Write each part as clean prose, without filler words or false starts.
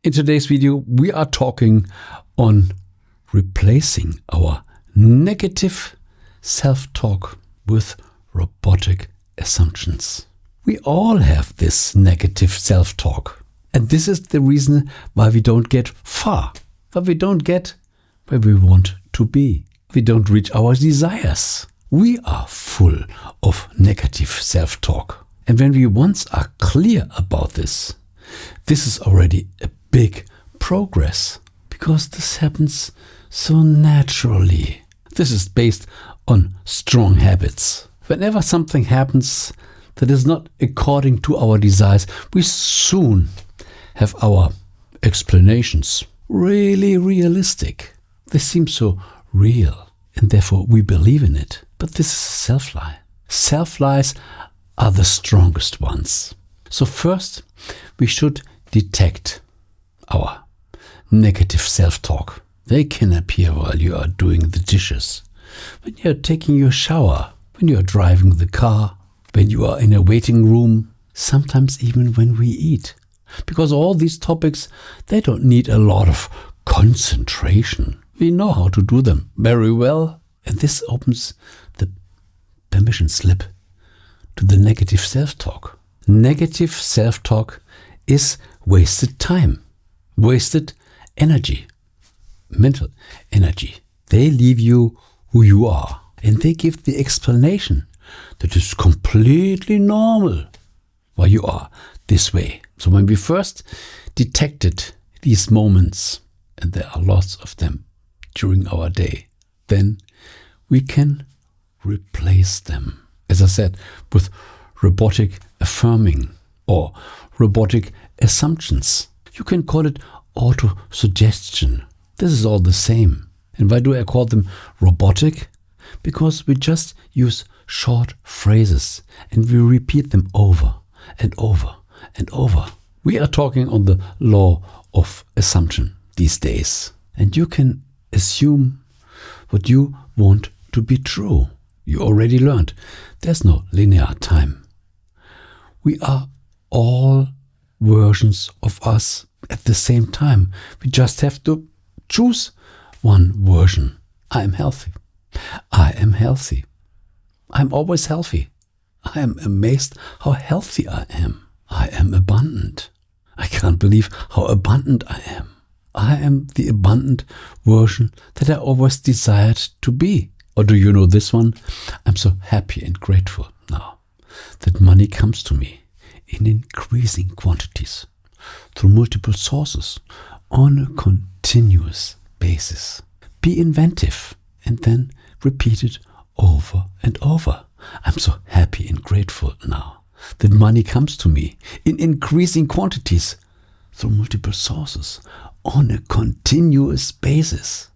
In today's video, we are talking on replacing our negative self-talk with robotic assumptions. We all have this negative self-talk. And this is the reason why we don't get far, why we don't get where we want to be. We don't reach our desires. We are full of negative self-talk. And when we once are clear about this is already a big progress because this happens so naturally. This is based on strong habits. Whenever something happens that is not according to our desires, we soon have our explanations really realistic. They seem so real and therefore we believe in it. But this is a self-lie. Self-lies are the strongest ones. So first, we should detect our negative self-talk. They can appear while you are doing the dishes, when you are taking your shower, when you are driving the car, when you are in a waiting room, sometimes even when we eat. Because all these topics, they don't need a lot of concentration. We know how to do them very well. And this opens the permission slip to the negative self-talk. Negative self-talk is wasted time, wasted energy, mental energy. They leave you who you are. And they give the explanation that is completely normal why you are this way. So when we first detected these moments, and there are lots of them during our day, then we can replace them, as I said, with robotic affirming or robotic assumptions. You can call it auto-suggestion. This is all the same. And why do I call them robotic? Because we just use short phrases and we repeat them over and over and over. We are talking on the law of assumption these days. And you can assume what you want to be true. You already learned there's no linear time. We are all versions of us at the same time. We just have to choose one version. I am healthy. I am healthy. I'm always healthy. I am amazed how healthy I am. I am abundant. I can't believe how abundant I am. I am the abundant version that I always desired to be. Or do you know this one? I'm so happy and grateful now that money comes to me in increasing quantities through multiple sources on a continuous basis. Be inventive and then repeat it over and over. I'm so happy and grateful now that money comes to me in increasing quantities through multiple sources on a continuous basis.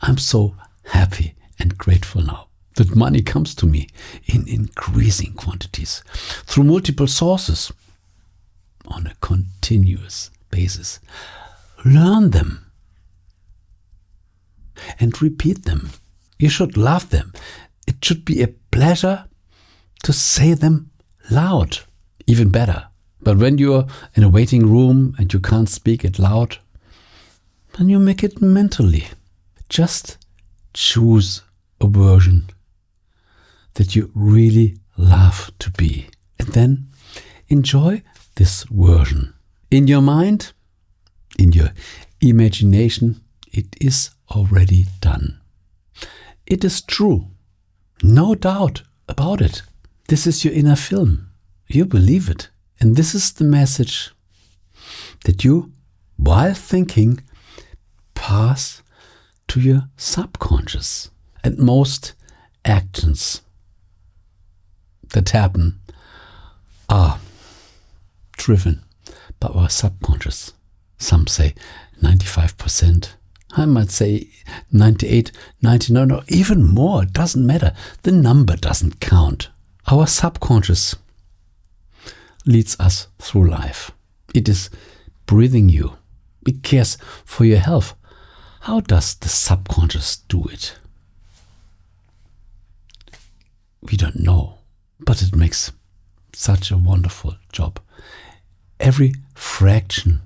I'm so happy and grateful now that money comes to me in increasing quantities through multiple sources on a continuous basis. Learn them and repeat them. You should love them. It should be a pleasure to say them loud, even better. But when you're in a waiting room and you can't speak it loud, then you make it mentally. Just choose a version that you really love to be. And then enjoy this version. In your mind, in your imagination, it is already done. It is true. No doubt about it. This is your inner film. You believe it. And this is the message that you, while thinking, pass to your subconscious. And most actions that happen are driven by our subconscious. Some say 95%. I might say 98, 99, or even more. It doesn't matter. The number doesn't count. Our subconscious leads us through life. It is breathing you. It cares for your health. How does the subconscious do it? We don't know, but it makes such a wonderful job. Every fraction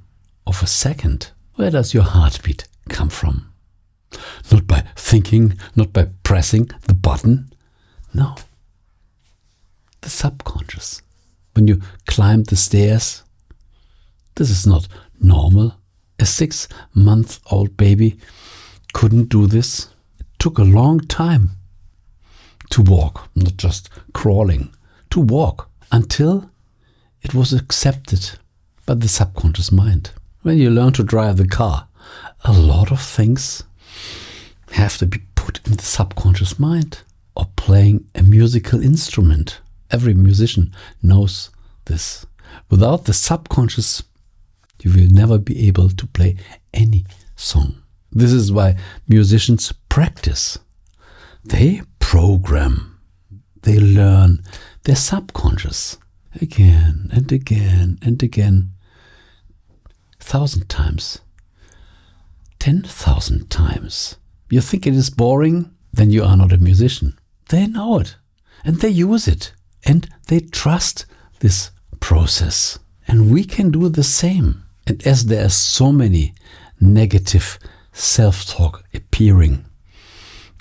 of a second, where does your heartbeat come from? Not by thinking, not by pressing the button. No. The subconscious. When you climb the stairs, this is not normal. A 6-month-old baby couldn't do this. It took a long time to walk, not just crawling, to walk, until it was accepted by the subconscious mind. When you learn to drive the car, a lot of things have to be put in the subconscious mind. Or playing a musical instrument. Every musician knows this. Without the subconscious, you will never be able to play any song. This is why musicians practice. They program. They learn their subconscious again and again and again. 1,000 times. 10,000 times. You think it is boring? Then you are not a musician. They know it. And they use it. And they trust this process. And we can do the same. And as there are so many negative self-talk appearing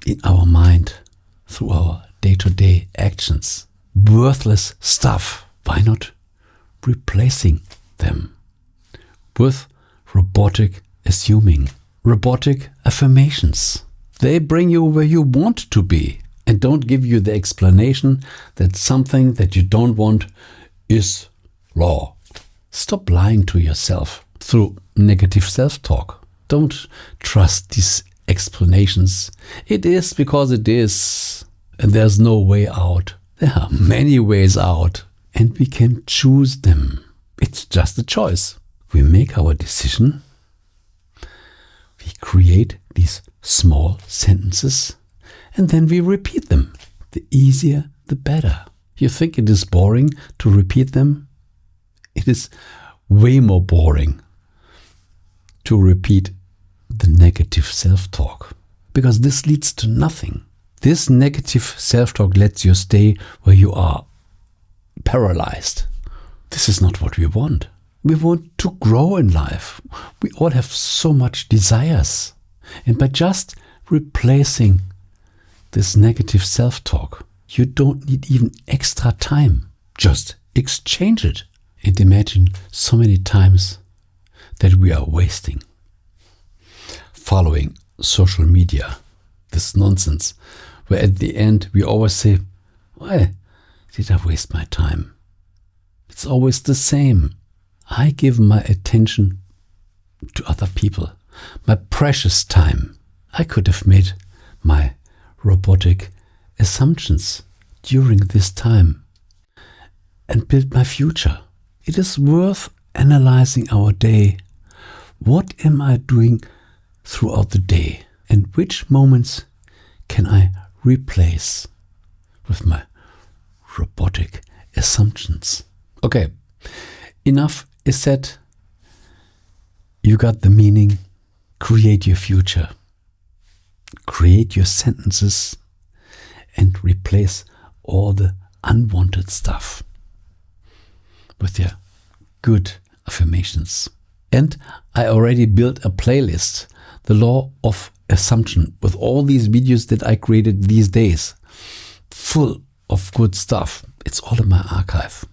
in our mind through our day-to-day actions, worthless stuff, why not replacing them with robotic assuming, robotic affirmations? They bring you where you want to be and don't give you the explanation that something that you don't want is law. Stop lying to yourself through negative self-talk. Don't trust these explanations. It is because it is, and there's no way out. There are many ways out, and we can choose them. It's just a choice. We make our decision. We create these small sentences, and then we repeat them. The easier, the better. You think it is boring to repeat them? It is way more boring to repeat the negative self-talk, because this leads to nothing. This negative self-talk lets you stay where you are, paralyzed. This is not what we want. We want to grow in life. We all have so much desires. And by just replacing this negative self-talk, you don't need even extra time. Just exchange it. And imagine so many times that we are wasting following social media, this nonsense, where at the end we always say, why did I waste my time? It's always the same. I give my attention to other people, my precious time. I could have made my robotic assumptions during this time and build my future. It is worth analyzing our day. What am I doing throughout the day? And which moments can I replace with my robotic assumptions? Okay, enough is said. You got the meaning. Create your future. Create your sentences and replace all the unwanted stuff with your good affirmations. And I already built a playlist, The Law of Assumption, with all these videos that I created these days, full of good stuff. It's all in my archive.